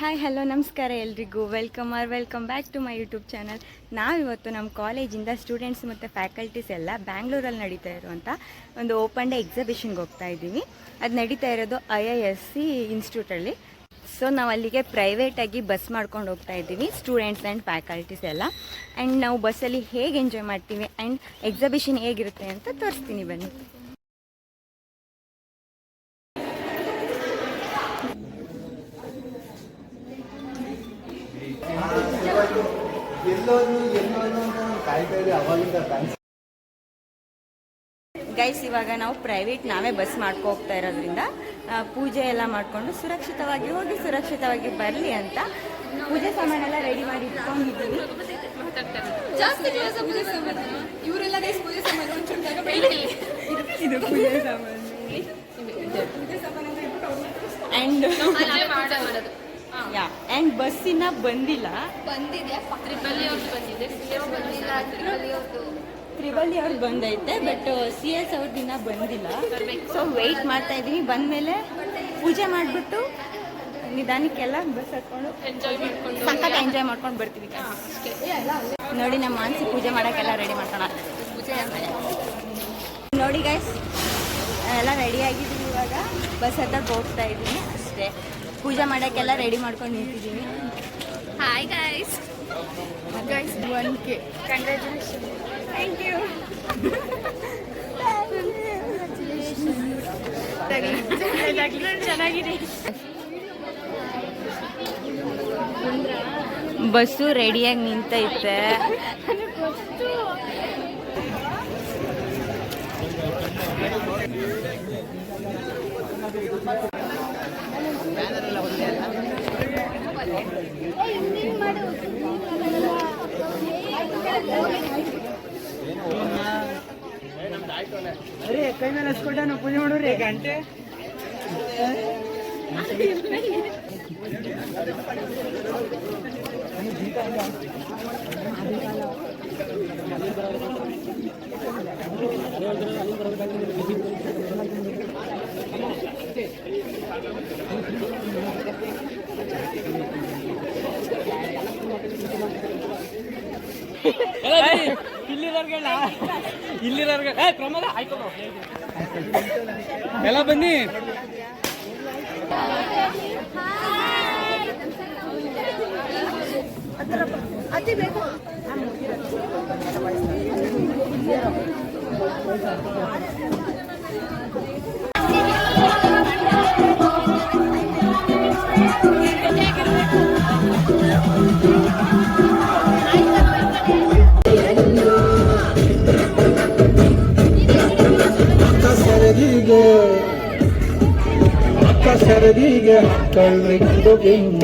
Hi hello ನಮಸ್ಕಾರ ಎಲ್ರಿಗೂ welcome back to my YouTube channel. ನಾವಿವತ್ತು ನಮ್ಮ ಕಾಲೇಜಿಂದ ಸ್ಟೂಡೆಂಟ್ಸ್ ಮತ್ತು ಫ್ಯಾಕಲ್ಟೀಸ್ ಎಲ್ಲ ಬ್ಯಾಂಗ್ಳೂರಲ್ಲಿ ನಡೀತಾ ಇರುವಂಥ ಒಂದು ಓಪನ್ ಡೇ ಎಕ್ಸಿಬಿಷನ್ಗೆ ಹೋಗ್ತಾ ಇದ್ದೀವಿ. ಅದು ನಡೀತಾ ಇರೋದು IISc ಇನ್ಸ್ಟಿಟ್ಯೂಟಲ್ಲಿ. ಸೊ ನಾವು ಅಲ್ಲಿಗೆ ಪ್ರೈವೇಟಾಗಿ ಬಸ್ ಮಾಡ್ಕೊಂಡು ಹೋಗ್ತಾ ಇದ್ದೀವಿ, ಸ್ಟೂಡೆಂಟ್ಸ್ ಆ್ಯಂಡ್ ಫ್ಯಾಕಲ್ಟೀಸ್ ಎಲ್ಲ. ಆ್ಯಂಡ್ ನಾವು ಬಸ್ಸಲ್ಲಿ ಹೇಗೆ ಎಂಜಾಯ್ ಮಾಡ್ತೀವಿ ಆ್ಯಂಡ್ ಎಕ್ಸಿಬಿಷನ್ ಹೇಗಿರುತ್ತೆ ಅಂತ ತೋರಿಸ್ತೀನಿ ಬನ್ನಿ. ಗೈಸ್, ಇವಾಗ ನಾವು ಪ್ರೈವೇಟ್ ನಾವೇ ಬಸ್ ಮಾಡ್ಕೊ ಹೋಗ್ತಾ ಇರೋದ್ರಿಂದ ಪೂಜೆ ಎಲ್ಲ ಮಾಡಿಕೊಂಡು ಸುರಕ್ಷಿತವಾಗಿ ಹೋಗಿ ಸುರಕ್ಷಿತವಾಗಿ ಬರಲಿ ಅಂತ ಪೂಜೆ ಸಾಮಾನೆಲ್ಲ ರೆಡಿ ಮಾಡಿ ಇಟ್ಕೊಂಡಿದ್ದೀವಿ. ಇವರೆಲ್ಲ ಪೂಜೆ ಸಾಮಾನು ಇದು ಪೂಜೆ ಸಾಮಾನು ಆ್ಯಂಡ್ ಬಸ್ಸಿನ ಬಂದಿಲ್ಲ. ತ್ರಿಬಲಿ ಅವ್ರು ಬಂದೈತೆ, ಬಟ್ CS ಅವ್ರ ದಿನ ಬಂದಿಲ್ಲ. ಸೊ ವೆಯ್ಟ್ ಮಾಡ್ತಾ ಇದ್ದೀವಿ. ಬಂದಮೇಲೆ ಪೂಜೆ ಮಾಡಿಬಿಟ್ಟು ನಿಧಾನಕ್ಕೆಲ್ಲ ಬಸ್ ಹತ್ಕೊಂಡು ಸಖತ್ ಎಂಜಾಯ್ ಮಾಡ್ಕೊಂಡು ಬರ್ತೀವಿ. ನೋಡಿ, ನಮ್ಮ ಮಾನಸಿ ಪೂಜೆ ಮಾಡೋಕ್ಕೆಲ್ಲ ರೆಡಿ ಮಾಡ್ಕೊಳ. ನೋಡಿ ಗೈಸ್, ಎಲ್ಲ ರೆಡಿ ಆಗಿದ್ದೀವಿ. ಇವಾಗ ಬಸ್ ಹತ್ತಕ್ಕೆ ಹೋಗ್ತಾ ಇದ್ದೀನಿ ಅಷ್ಟೇ. ಪೂಜೆ ಮಾಡೋಕ್ಕೆಲ್ಲ ರೆಡಿ ಮಾಡ್ಕೊಂಡು ನಿಂತಿದ್ದೀನಿ. Hi guys, 1K congratulation. Thank you. ಚೆನ್ನಾಗಿದೆ. ಬಸ್ಸು ರೆಡಿಯಾಗಿ ನಿಂತೈತೆ. ಅರೆ ಕೈ ಮೇಲೆ ಹಸ್ಕೊಂಡ ನಾವು ಪೂಜೆ ಮಾಡೋರಿ ಗಂಟೆ. ಇಲ್ಲಿರೋರ್ಗೆ ಪ್ರಮಾದ ಆಯ್ತು ಎಲ್ಲ ಬನ್ನಿ. ಅತಿ ಬೇಕು. ಸರದಿಗೆ ಕಳ್ಳಿದ್ದು ಬೆನ್ನ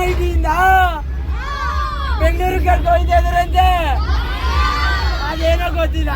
ಐಟಿಯಿಂದ ಬೆಂಗಳೂರು ಕರ್ಕೊಂಡು ಹೋಗ್ತಿದ್ರಂತೆ. ಅದೇನೋ ಗೊತ್ತಿಲ್ಲ.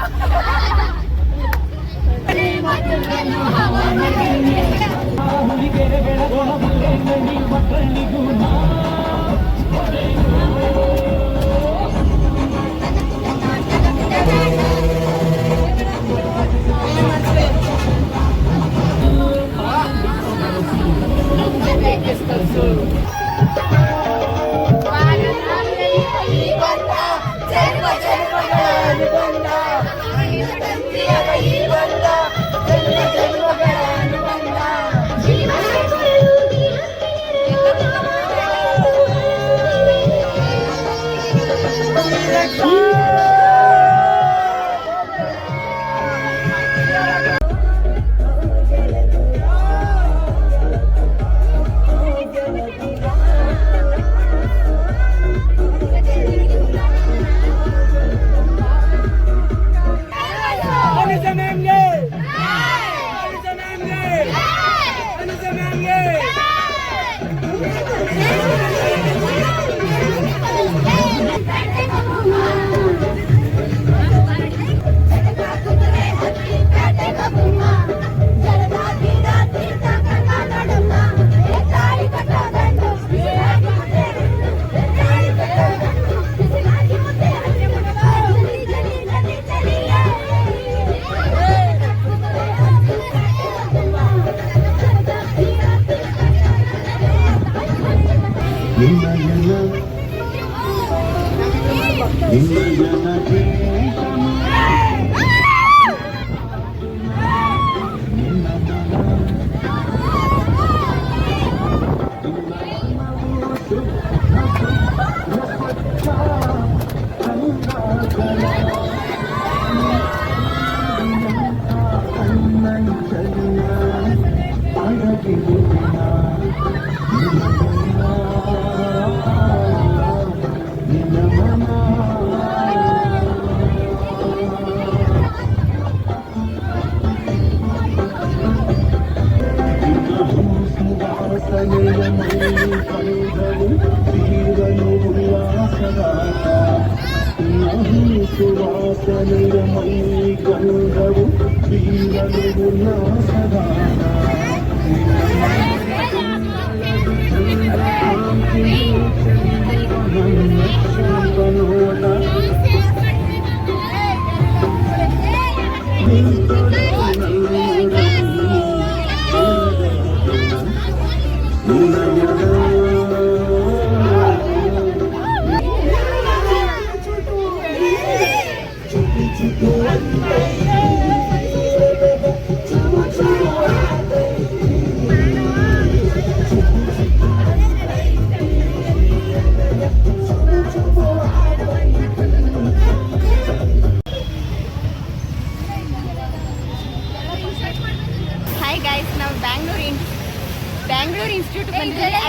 ಹಾಯ್ ಗೈಸ್, ನಾವು ಬ್ಯಾಂಗ್ಳೂರ್ ಇನ್ಸ್ಟಿಟ್ಯೂಟ್ ಬಂದಿದ್ದೀವಿ.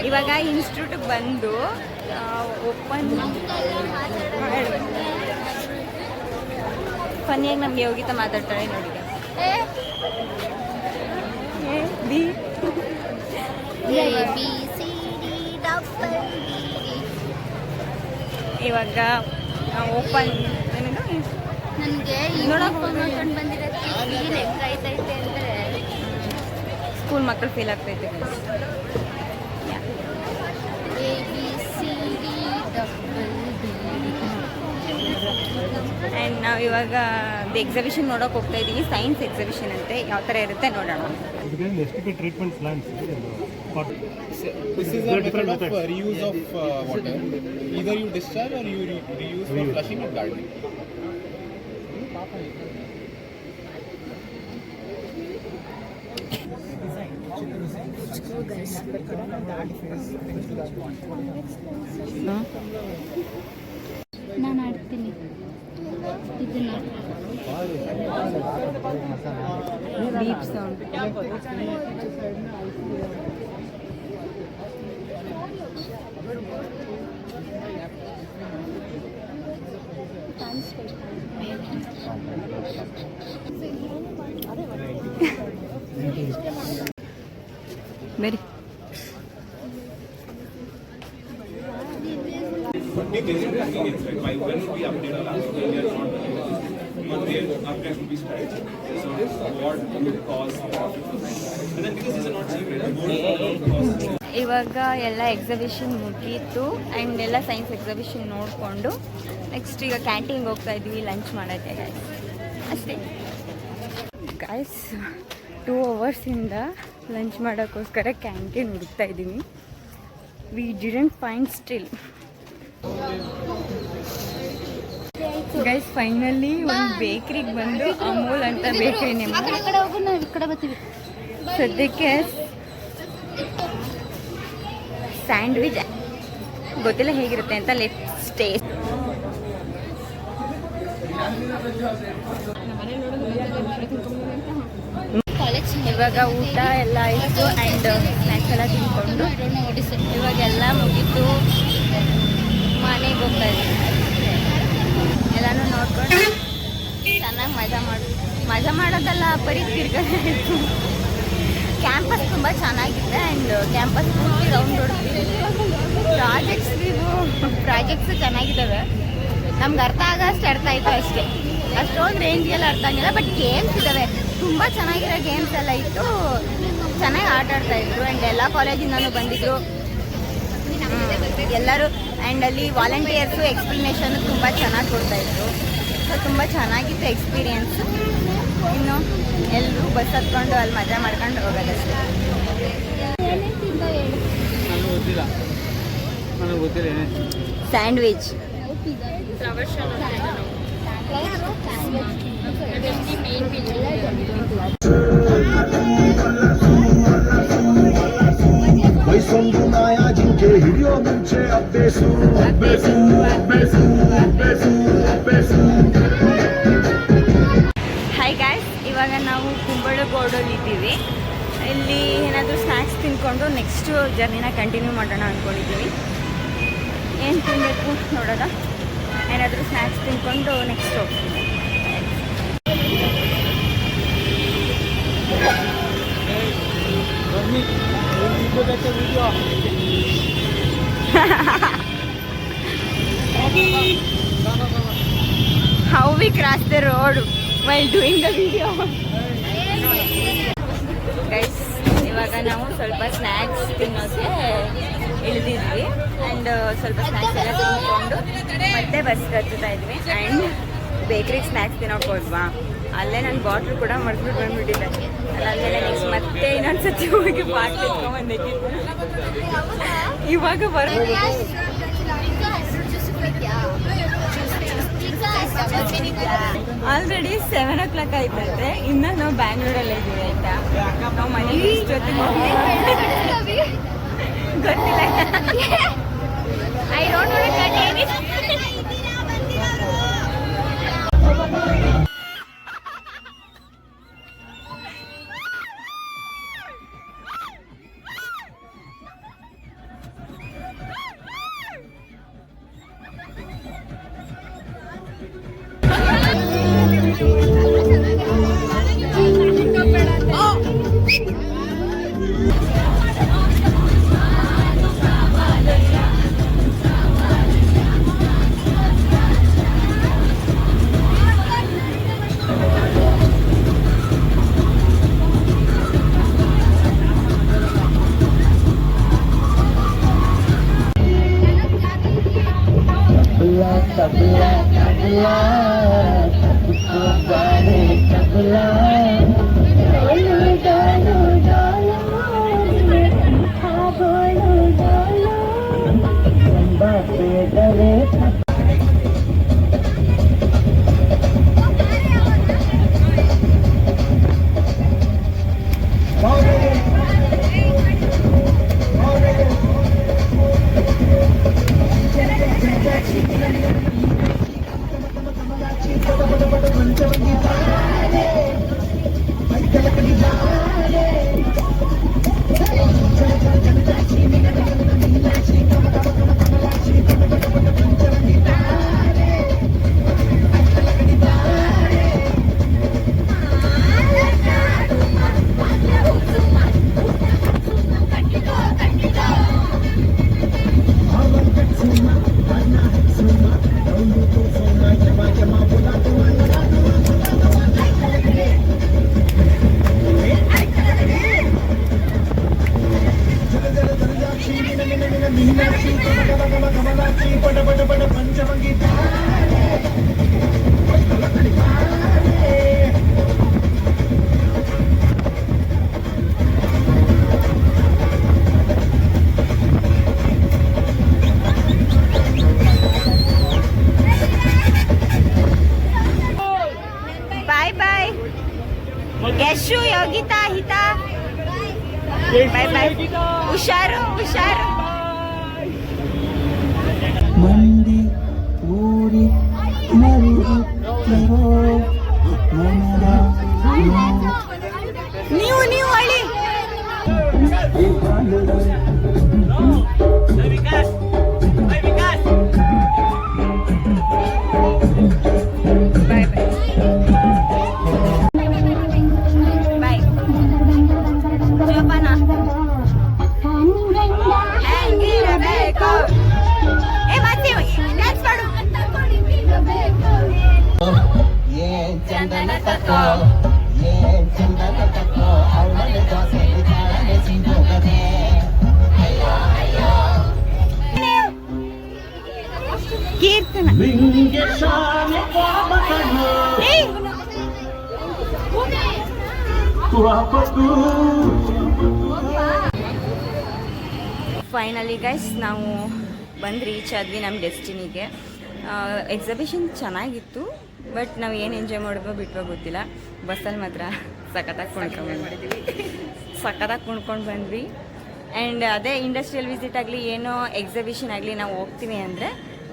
ಇವಾಗ ಇನ್ಸ್ಟಿಟ್ಯೂಟ್ಗೆ ಬಂದು ಓಪನ್ ಫನ್ನಿಯಾಗಿ ನಮ್ಗೆ ಯೋಗಿತಾ ಮಾತಾಡ್ತಾಳೆ ನೋಡಿ. ಇವಾಗ ಓಪನ್ ನನಗೆ ನೋಡೋಕೆ ಬಂದಿರೋಕ್ಕೆ ಹೆಂಗಾಯ್ತೈತೆ ಅಂದರೆ ಸ್ಕೂಲ್ ಮಕ್ಕಳು ಫೀಲ್ ಆಗ್ತೈತೆ. ಆ್ಯಂಡ್ ನಾವು ಇವಾಗ ಎಕ್ಸಿಬಿಷನ್ ನೋಡೋಕೆ ಹೋಗ್ತಾ ಇದ್ದೀವಿ. ಸೈನ್ಸ್ ಎಕ್ಸಿಬಿಷನ್ ಅಂತೆ, ಯಾವ ಥರ ಇರುತ್ತೆ ನೋಡೋಣ. treatment plants. This is a method of reuse of water. Either you discharge or you reuse for flushing or gardening. ನಾನು ಆಡ್ತೀನಿ. ಇದನ್ನ ಡೀಪ್ ಸೌಂಡ್. ಬರಿ When will we update our last one year? Not there, upgrades will be started. So what will cause profit? And then because these are not cheap, right? Gold costs. ಇವಾಗ ಎಲ್ಲ exhibition ಮುಗೀತು and ಎಲ್ಲ science exhibition ನೋಡಿಕೊಂಡು next ಈಗ ಕ್ಯಾಂಟೀನ್ಗೆ ಹೋಗ್ತಾ ಇದ್ವಿ lunch ಮಾಡೋಕ್ಕೆ ಗಾಯ್ಸ್. ಅಷ್ಟೇ ಗಾಯ್ಸ್, 2 ಅವರ್ಸಿಂದ ಲಂಚ್ ಮಾಡೋಕ್ಕೋಸ್ಕರ ಕ್ಯಾಂಟೀನ್ ಹುಡುಕ್ತಾ ಇದ್ದೀವಿ. We didn't find still. Guys finally ಒಂದು ಬೇಕ್ರಿಗೆ ಬಂದು ಅಮೂಲ್ ಅಂತ ಬೇಕ್ರಿ ನೇಮ್. ಆ ಕಡೆ ಹೋಗು, ನಾವು ಈ ಕಡೆ ಬರ್ತೀವಿ. ಸದ್ಯಕ್ಕೆ ಸ್ಯಾಂಡ್ವಿಚ್ ಗೊತ್ತಿಲ್ಲ ಹೇಗಿರುತ್ತೆ ಅಂತ. Let's taste. ಕಾಲೇಜ್ ಇವಾಗ ಊಟ ಎಲ್ಲ ಆಯಿತು ಆ್ಯಂಡ್ ಸ್ನ್ಯಾಕ್ಸ್ ಎಲ್ಲ ತಿನ್ಕೊಂಡು ಇವಾಗೆಲ್ಲ ಮುಗೀತು, ಮನೆಗೆ ಹೋಗ್ತಾ ಇದ್ದೀವಿ. ಎಲ್ಲನೂ ನೋಡ್ಕೊಂಡು ಚೆನ್ನಾಗಿ ಮಜಾ ಮಾಡೋದಲ್ಲ, ಬರೀ ತಿರ್ಗೋದಾಯಿತು. ಕ್ಯಾಂಪಸ್ ತುಂಬ ಚೆನ್ನಾಗಿದೆ ಆ್ಯಂಡ್ ಕ್ಯಾಂಪಸ್ ಪೂರ್ತಿ ರೌಂಡ್ ಹೊಡ್ತೀವಿ. ಪ್ರಾಜೆಕ್ಟ್ಸು ಚೆನ್ನಾಗಿದ್ದಾವೆ. ನಮ್ಗೆ ಅರ್ಥ ಆಗೋಷ್ಟು ಅರ್ಥ ಆಯಿತು ಅಷ್ಟೇ. ಅಷ್ಟೊಂದು ರೇಂಜ್ಗೆಲ್ಲ ಅರ್ಥ ಆಗಿಲ್ಲ. ಬಟ್ ಗೇಮ್ಸ್ ಇದ್ದಾವೆ, ತುಂಬ ಚೆನ್ನಾಗಿರೋ ಗೇಮ್ಸ್ ಎಲ್ಲ ಇತ್ತು. ಚೆನ್ನಾಗಿ ಆಟ ಆಡ್ತಾಯಿದ್ರು ಆ್ಯಂಡ್ ಎಲ್ಲ ಕಾಲೇಜಿಂದನೂ ಬಂದಿದ್ದರು ಎಲ್ಲರೂ. ಆ್ಯಂಡ್ ಅಲ್ಲಿ ವಾಲಂಟಿಯರ್ಸು ಎಕ್ಸ್ಪ್ಲನೇಷನ್ ತುಂಬ ಚೆನ್ನಾಗಿ ಕೊಡ್ತಾಯಿದ್ರು. ಸೊ ತುಂಬ ಚೆನ್ನಾಗಿತ್ತು ಎಕ್ಸ್ಪೀರಿಯೆನ್ಸು. ಇನ್ನು ಎಲ್ಲರೂ ಬಸ್ ಹತ್ಕೊಂಡು ಅಲ್ಲಿ ಮಜಾ ಮಾಡ್ಕೊಂಡು ಹೋಗೋದಷ್ಟೇ. ಸ್ಯಾಂಡ್ವಿಚ್, ವಯಸ್ಸೊಂದು ನಾಯ ಜಿಂಕೆ ಹಿಡಿಯೋ ಮುಂಚೆ ಅಬ್ಬೇಸು ಅಬ್ಬೇಸು ಅಬ್ಬೇಸು ಅಬ್ಬೇಸು ಅಬ್ಬೇಸು. ಹಾಯ್ ಗಾಯ್ಸ್, ಇವಾಗ ನಾವು ಕುಂಬಳಗೋಡಲ್ಲಿ ಇದ್ದೀವಿ. ಇಲ್ಲಿ ಏನಾದರೂ ಸ್ನ್ಯಾಕ್ಸ್ ತಿನ್ಕೊಂಡು ನೆಕ್ಸ್ಟು ಜರ್ನಿನ ಕಂಟಿನ್ಯೂ ಮಾಡೋಣ ಅಂದ್ಕೊಂಡಿದ್ದೀವಿ. ಏನು ತಿನ್ನಬೇಕು ನೋಡೋದ. ಏನಾದರೂ ಸ್ನ್ಯಾಕ್ಸ್ ತಿನ್ಕೊಂಡು ನೆಕ್ಸ್ಟ್ ಹೋಗ್ತೀವಿ. How we cross the road while doing the video. Guys, ಇವಾಗ ನಾವು ಸ್ವಲ್ಪ ಸ್ನ್ಯಾಕ್ಸ್ ತಿನ್ನೋಕ್ಕೆ ಇಳಿದಿದ್ವಿ ಆ್ಯಂಡ್ ಸ್ವಲ್ಪ ಸ್ನ್ಯಾಕ್ಸ್ ಎಲ್ಲ ತಿನ್ಕೊಂಡು ಮತ್ತೆ ಬಸ್ಗೆ ಹತ್ತುತ್ತಾ ಇದ್ವಿ. ಆ್ಯಂಡ್ ಬೇಕ್ರಿಗೆ ಸ್ನ್ಯಾಕ್ಸ್ ತಿನ್ನೋಕೆ ಹೋದ್ವಾ, ಅಲ್ಲೇ ನನ್ನ ಬಾಟ್ಲು ಕೂಡ ಮರ್ದ್ಬಿಟ್ಟು ಬಂದ್ಬಿಟ್ಟಿದ್ದೆ. ಅದಾದಮೇಲೆ ನೆಕ್ಸ್ಟ್ ಮತ್ತೆ ಇನ್ನೊಂದು ಸತಿ ಹೋಗಿ ಬಾಟ್ಲು ಇಟ್ಕೊಂಡ್ಬಂದಿದ್ದು. ಇವಾಗ ಆಲ್ರೆಡಿ 7 o'clock ಆಯ್ತಂತೆ. ಇನ್ನು ನಾವು ಬ್ಯಾಂಗ್ಳೂರಲ್ಲೇ ಇದ್ದೀವಿ ಆಯ್ತಾ. ನಾವು ಮನೆಗೆ ಜೊತೆ ಗೊತ್ತಿಲ್ಲ. I don't know that name is. Meenakshi Kamalakshi ಪಟ ಪಟ ಪಟ ಪಂಚಮಂಗಿ ಬಾಯ್ ಬಾಯ್ ಯಶು ಯೋಗಿತಾ ಹಿತಾ ಬಾಯ್ ಬಾಯ್ ಹುಷಾರು ಹುಷಾರು ಮಂದಿ ಊರಿ ಮರುಗುತ್ತರೋ ಮನದ ನೀವು ಅಳಿ ಬಾಯ್ ಬಾಯ್ ಜೋಪಾನ ಹೆಂಗಿರಬೇಕು ಏ ಮತ್ತೆ ಡ್ಯಾನ್ಸ್ ಮಾಡು ಏನ್ ಚಂದನ ತಕ್ಕೋ ಏನ್ ಚಂದನ ತಕ್ಕೋ ಅವಳನೆ ದೋಸೆ ಕಾಳನೆ ಸಿಂಧೋಗದೆ ಕೀರ್ತನ ನಿಂಗೆ ಶಾಲೆ ಪಾಪಕನು ಏಯ್ ಪಾಪಕು ಫೈನಲಿ ಗೈಸ್ ನಾವು ಬಂದು ರೀಚ್ ಆದ್ವಿ ನಮ್ಮ ಡೆಸ್ಟಿನಿಗೆ. ಎಕ್ಸಿಬಿಷನ್ ಚೆನ್ನಾಗಿತ್ತು, ಬಟ್ ನಾವು ಏನು ಎಂಜಾಯ್ ಮಾಡಿದ್ವೋ ಬಿಟ್ವೋ ಗೊತ್ತಿಲ್ಲ. ಬಸ್ಸಲ್ಲಿ ಮಾತ್ರ ಸಖತ್ತಾಗಿ ಕುಣ್ಕೊಂಡು ಬಂದ್ವಿ. ಆ್ಯಂಡ್ ಅದೇ ಇಂಡಸ್ಟ್ರಿಯಲ್ ವಿಸಿಟ್ ಆಗಲಿ ಏನೋ ಎಕ್ಸಿಬಿಷನ್ ಆಗಲಿ ನಾವು ಹೋಗ್ತೀವಿ ಅಂದರೆ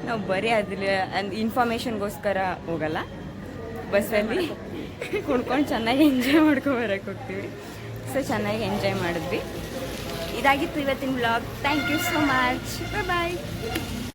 ನಾವು ಬರೀ ಅದ್ರ ಇನ್ಫಾರ್ಮೇಷನ್ಗೋಸ್ಕರ ಹೋಗಲ್ಲ, ಬಸ್ಸಲ್ಲಿ ಕುಣ್ಕೊಂಡು ಚೆನ್ನಾಗಿ ಎಂಜಾಯ್ ಮಾಡ್ಕೊಬರಕ್ಕೆ ಹೋಗ್ತೀವಿ. ಸೊ ಚೆನ್ನಾಗಿ ಎಂಜಾಯ್ ಮಾಡಿದ್ವಿ. ಇದಾಗಿತ್ತು ಇವತ್ತಿನ blog. Thank you so much. Bye.